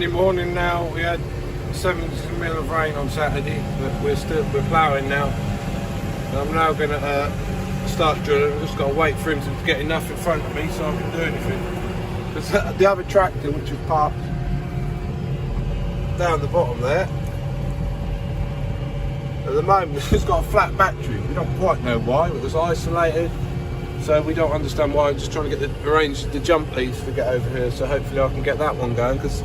Monday morning now. We had 7 mil of rain on Saturday, but we're ploughing now. And I'm now going to start drilling. I've just got to wait for him to get enough in front of me so I can do anything. Because the other tractor, which is parked down the bottom there, at the moment it's got a flat battery. We don't quite know why. It was isolated, so we don't understand why. I'm just trying to arrange the jump leads to get over here, so hopefully I can get that one going. Because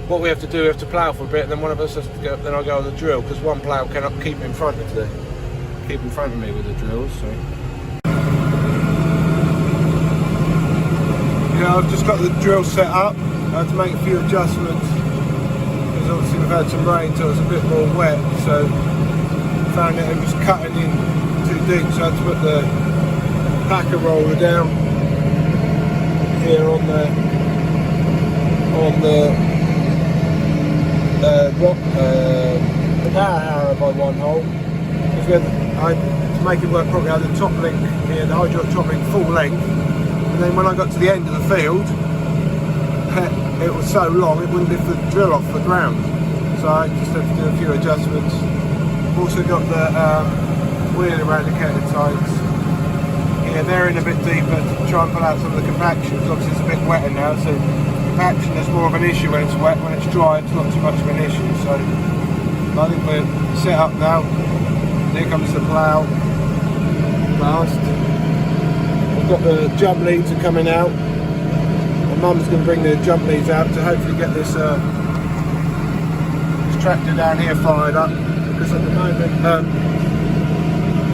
what we have to do, we have to plough for a bit, and then one of us has to go. Then I go on the drill, because one plough cannot keep in front of me with the drills. So yeah, I've just got the drill set up. I had to make a few adjustments because obviously we've had some rain, so it's a bit more wet. So found that it was cutting in too deep, so I had to put the packer roller down here on the power harrow by one hole. Because to make it work properly, I had the top link here, the hydraulic top link full length, and then when I got to the end of the field, it was so long it wouldn't lift the drill off the ground. So I just had to do a few adjustments. Also got the wheel eradicator sides. Yeah, they're in a bit deeper to try and pull out some of the compaction. Obviously it's a bit wetter now, so compaction is more of an issue when it's wet. When it's dry, it's not too much of an issue. So I think we're set up now. Here comes the plough. Last. We've got the jump leads are coming out. My mum's going to bring the jump leads out to hopefully get this tractor down here fired up. Because at the moment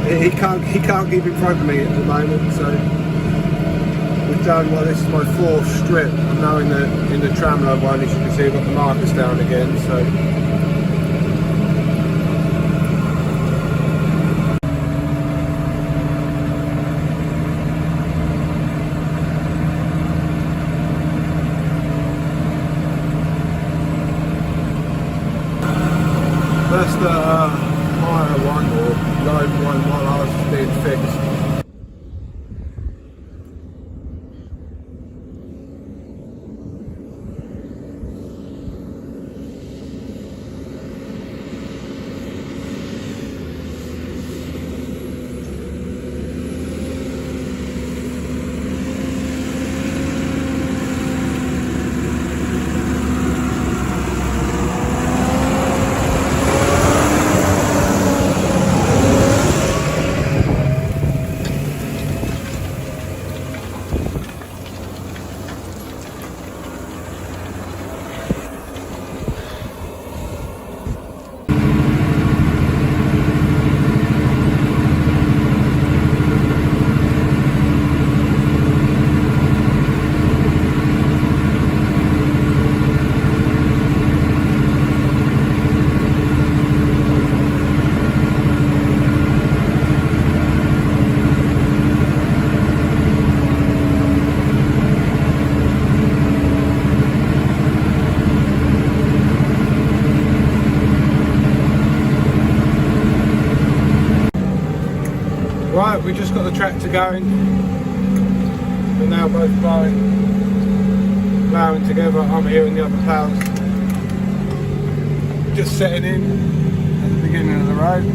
he can't keep in front of me at the moment, so we've done, well, this is my 4th strip. I'm now in the tramload one. As you can see, I've got the markers down again, so that's the higher one, or low one, while ours is being fixed. Right, we just got the tractor going. We're now both ploughing together. I'm here in the other ploughs. Just setting in at the beginning of the road.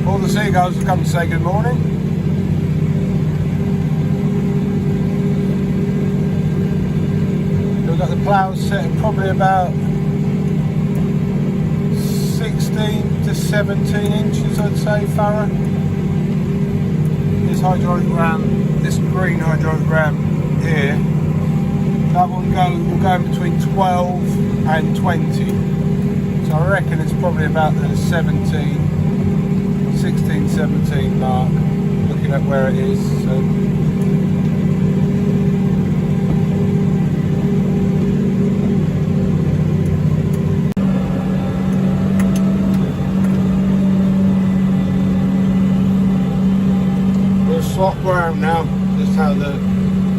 All the seagulls have come to say good morning. We've got the ploughs set at probably about 16 to 17 inches, I'd say, furrow. This hydraulic ram, this green hydraulic ram here, that one will go in between 12 and 20. So I reckon it's probably about the 16, 17 mark, looking at where it is. So swap round now, just how I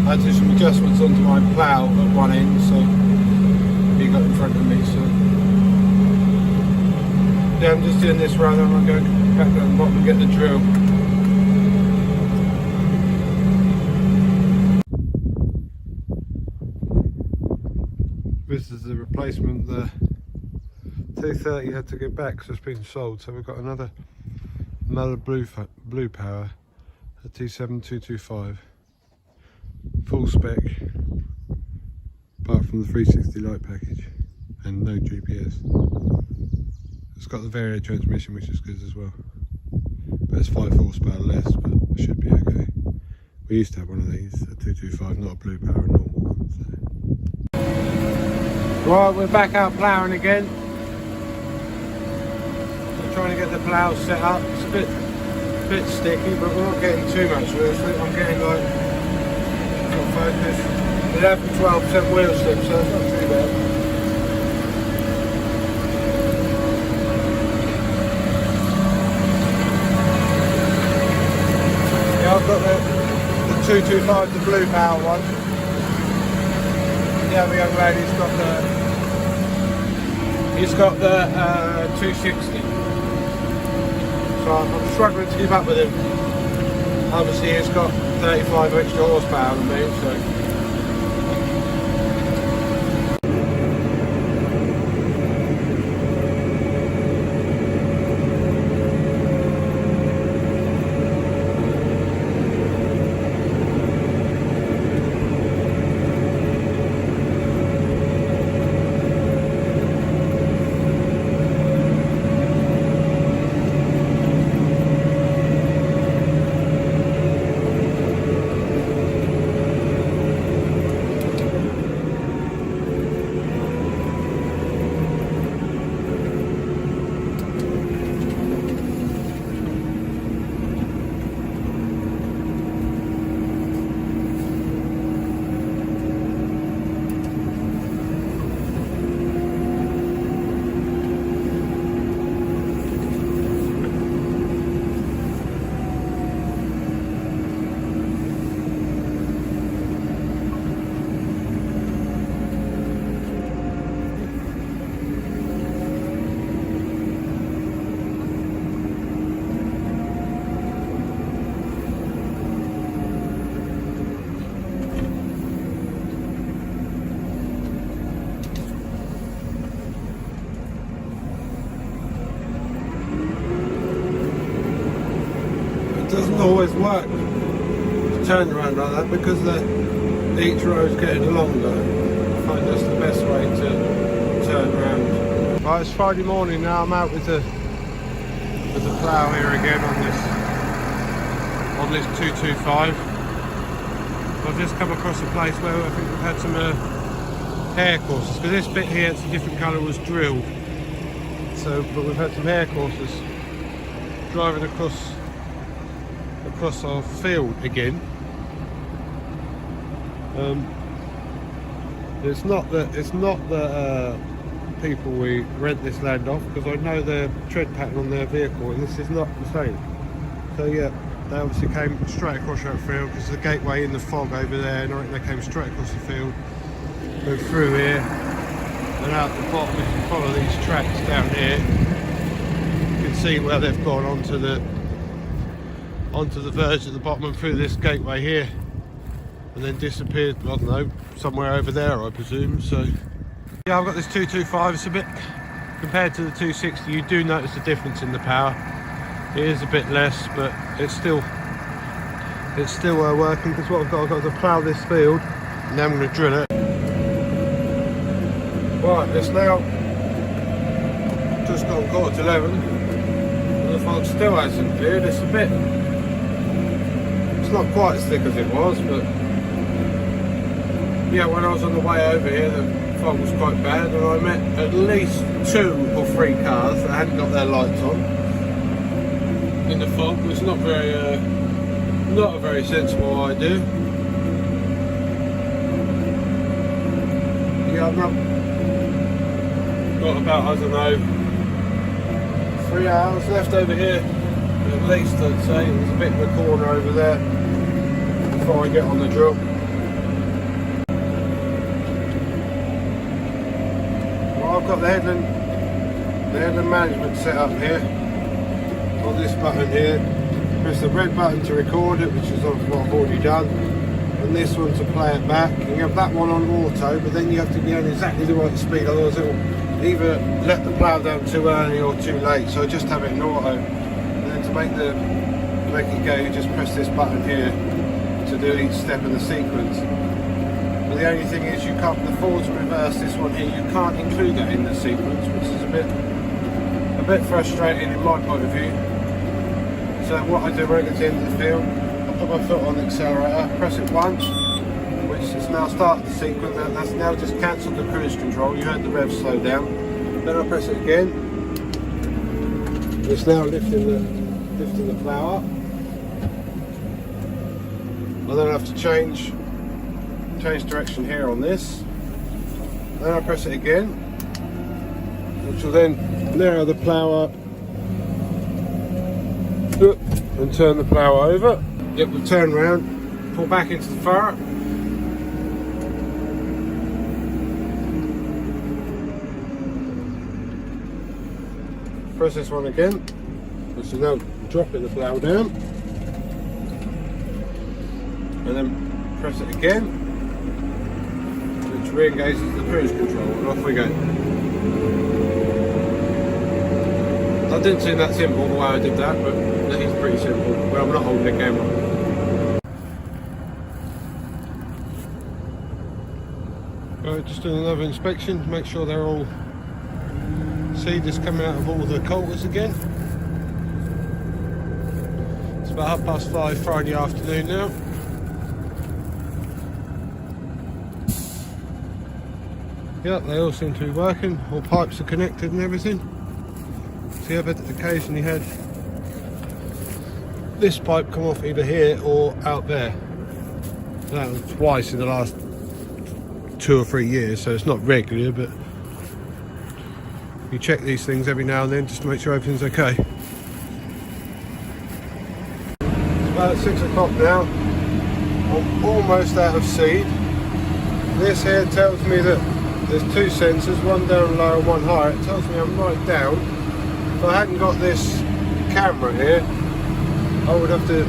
had to do some adjustments onto my plough at one end, so he got in front of me, so yeah, I'm just doing this round, I'm going to go back down the bottom and get the drill. replacement. The 230 had to go back because it's been sold, so we've got another Blue Power, a T7225, full spec, apart from the 360 light package and no GPS. It's got the variable transmission, which is good as well, but it's 5 horsepower less, but it should be okay. We used to have one of these, a 225, not a Blue Power, a normal one. So. Right, we're back out ploughing again. We're trying to get the plough set up. It's a bit sticky, but we're not getting too much wheel slip. I'm getting like, not focus. We have 12% wheel slip, so it's not too bad. Yeah, I've got the 225, the Blue Power one. The other young lady's got the 260. So I'm struggling to keep up with him. Obviously he's got 35 extra horsepower than me, so. Doesn't always work to turn around like that because each row is getting longer. I find that's the best way to turn around. Right, it's Friday morning now. I'm out with the plough here again on this 225. I've just come across a place where I think we've had some hair courses, because this bit here, it's a different colour, was drilled. So, but we've had some hair courses driving across our field again. It's not that people we rent this land off, because I know their tread pattern on their vehicle and this is not the same. So yeah, they obviously came straight across that field because the gateway in the fog over there, and I think they came straight across the field, moved through here and out the bottom. If you follow these tracks down here, you can see where they've gone onto the verge at the bottom and through this gateway here, and then disappeared, I don't know, somewhere over there I presume. So yeah, I've got this 225. It's a bit, compared to the 260, you do notice the difference in the power. It is a bit less, but it's still working, because what I've got to plough this field and then I'm going to drill it. Right, it's now just gone 11:15 and the fog still hasn't cleared. It's not quite as thick as it was, but yeah, when I was on the way over here the fog was quite bad, and I met at least 2 or 3 cars that hadn't got their lights on in the fog. It's not a very sensible idea. Yeah, I've got about, I don't know, 3 hours left over here at least, I'd say. There's a bit of a corner over there before I get on the drill. Well, I've got the headland management set up here on this button here. Press the red button to record it, which is what I've already done. and this one to play it back. You have that one on auto, but then you have to be on exactly the right speed, otherwise it will either let the plough down too early or too late. So just have it in auto, and then to make it go, you just press this button here to do each step of the sequence. But the only thing is, you can't, the forward to reverse, this one here, you can't include that in the sequence, which is a bit frustrating in my point of view. So what I do when I get to the end of the field, I put my foot on the accelerator, press it once, which has now started the sequence. That's now just cancelled the cruise control. You heard the rev slow down. Then I press it again. It's now lifting the plough up. I then have to change direction here on this. Then I press it again, which will then narrow the plough up and turn the plough over. It will turn around, pull back into the furrow. Press this one again, which is now dropping the plough down. And then press it again, which re-engages the cruise control, and off we go. That didn't seem that simple the way I did that, but that is pretty simple when I'm not holding the camera. Right, just doing another inspection to make sure they're all seed is coming out of all the coulters again. It's about 5:30 Friday afternoon now. Yeah, they all seem to be working. All pipes are connected and everything. See, I've occasionally had this pipe come off either here or out there. That was twice in the last 2 or 3 years, so it's not regular, but you check these things every now and then just to make sure everything's okay. It's about 6 o'clock now. I'm almost out of seed. This here tells me that there's 2 sensors, one down low and one higher. It tells me I'm right down. If I hadn't got this camera here, I would have to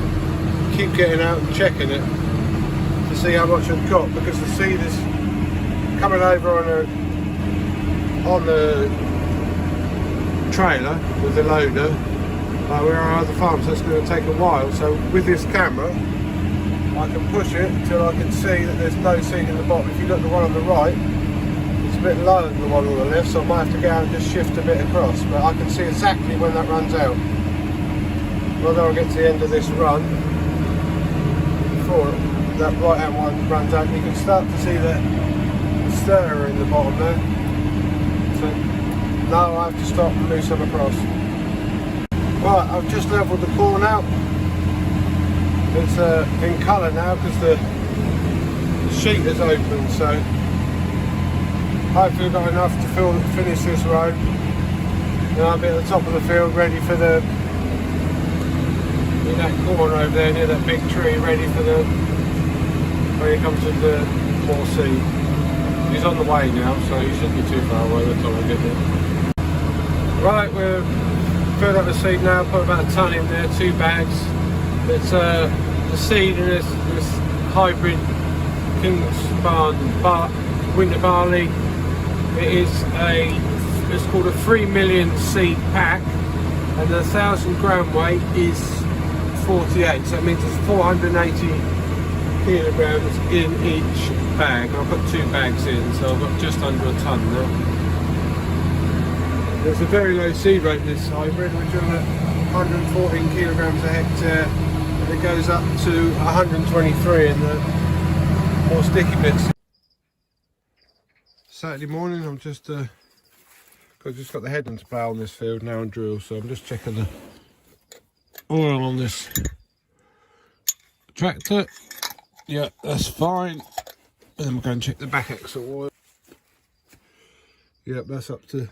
keep getting out and checking it to see how much I've got, because the seed is coming over on the trailer with the loader. We're on other farms, so it's going to take a while. So with this camera, I can push it until I can see that there's no seed in the bottom. If you look at the one on the right, it's a bit lower than the one on the left, so I might have to go out and just shift a bit across. But I can see exactly when that runs out. Whether I get to the end of this run, before that right hand one runs out, you can start to see the stirrer in the bottom there. So now I have to stop and move some across. Right, I've just levelled the corn out. It's in colour now because the sheet is open, so hopefully I've got enough to finish this row. Then I'll be at the top of the field ready for that corn over there near that big tree, ready for when he comes with the more seed. He's on the way now, so he shouldn't be too far away by the time I get there. Right, we're filled up the seed now, put about a tonne in there, 2 bags. It's the seed in this hybrid Kingsbarn winter barley. It's called a 3 million seed pack, and the 1,000 gram weight is 48, so that means it's 480 kilograms in each bag. I've got 2 bags in, so I've got just under a tonne now. There's a very low seed rate in this hybrid, which is at 114 kilograms a hectare, and it goes up to 123 in the more sticky bits. Saturday morning, I'm just got the heading to plough on this field now and drill, so I'm just checking the oil on this tractor. Yeah, that's fine. And then we're going to check the back axle oil. Yep, that's up to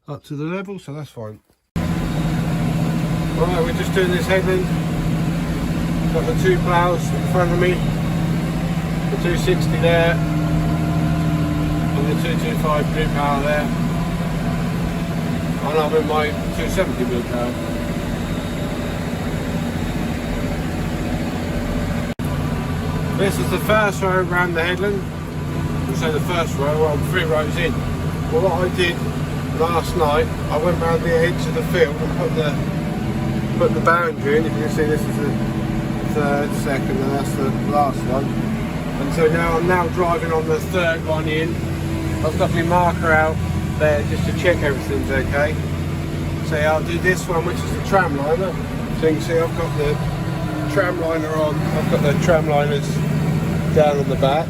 the level, so that's fine. Right, we're just doing this heading. Got the 2 ploughs in front of me, the 260 there, and the 225 blue power there, and I'm in my 270 blue power. This is the first row around the headland. We say the first row, well, I'm 3 rows in. Well, what I did last night, I went round the edge of the field and put the boundary in. If you can see, this is the third, second, and that's the last one. And so now I'm driving on the third one in. I've got my marker out there just to check everything's okay. So I'll do this one, which is the tram liner. So you can see I've got the tram liner on. I've got the tram liners down on the back.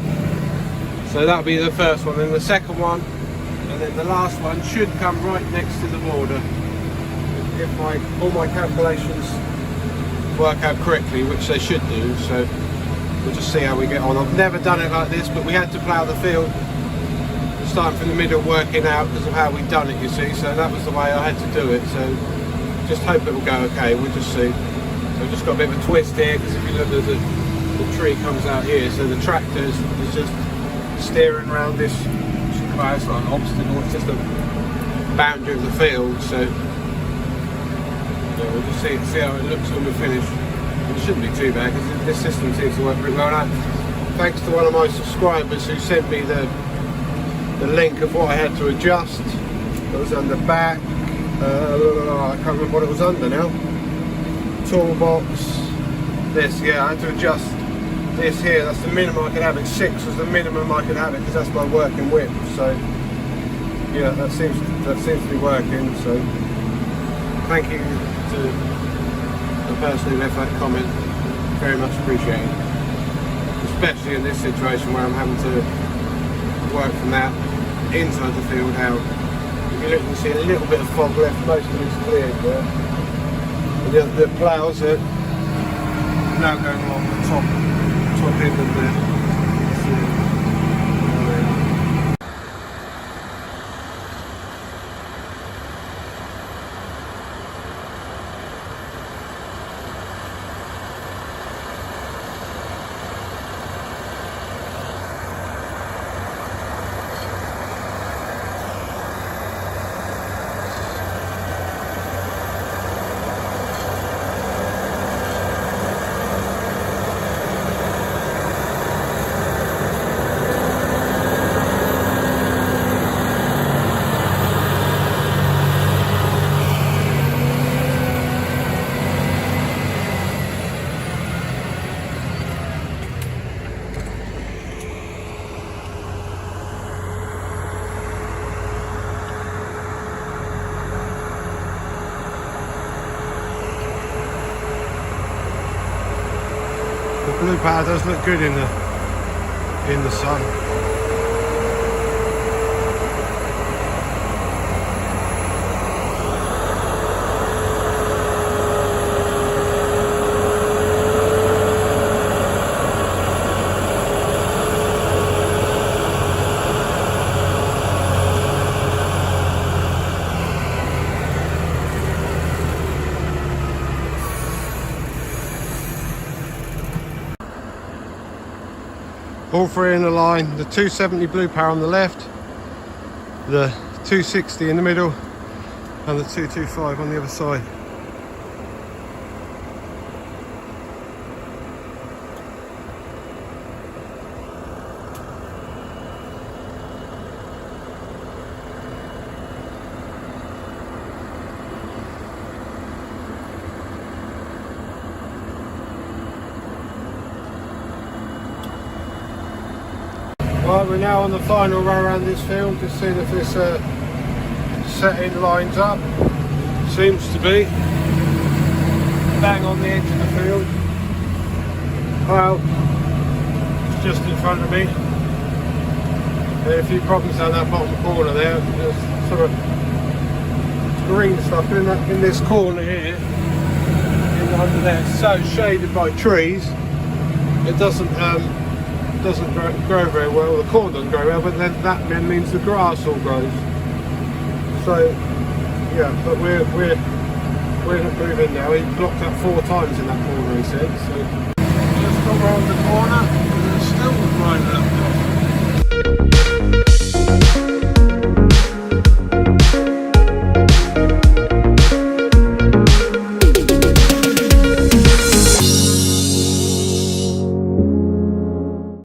So that'll be the first one, and the second one, and then the last one should come right next to the border. If all my calculations work out correctly, which they should do. So we'll just see how we get on. I've never done it like this, but we had to plough the field, starting from the middle, working out because of how we'd done it, you see. So that was the way I had to do it. So just hope it will go okay. We'll just see. So I've just got a bit of a twist here, because if you look, there's the tree comes out here, so the tractor is just steering around this. It's not an obstacle, it's just a boundary of the field. So yeah, we'll just see how it looks when we finish. It shouldn't be too bad, because this system seems to work pretty well. Now, thanks to one of my subscribers who sent me the link of what I had to adjust. It was under back. I can't remember what it was under now. Toolbox. This, yeah, I had to adjust this here. That's the minimum I could have it. 6 was the minimum I could have it, because that's my working width. So yeah, that seems to be working. So thank you to the person who left that comment. Very much appreciated. Especially in this situation where I'm having to work from that inside the field out. If you look, you can see a little bit of fog left. Most of it's cleared there. And the ploughs are now going along the top end of there. The blue power does look good in the sun. All 3 in the line, the 270 blue power on the left, the 260 in the middle, and the 225 on the other side. Right, we're now on the final row around this field, just seeing if this setting lines up. Seems to be. Bang on the edge of the field. Well, it's just in front of me. There are a few problems down that bottom corner there. There's sort of green stuff in this corner here. Under there, it's so shaded by trees. It doesn't grow very well. The corn doesn't grow well, but then that then means the grass all grows. So yeah, but we're moving now. He blocked up 4 times in that corner, he said. So just come around the corner, and there's still right up.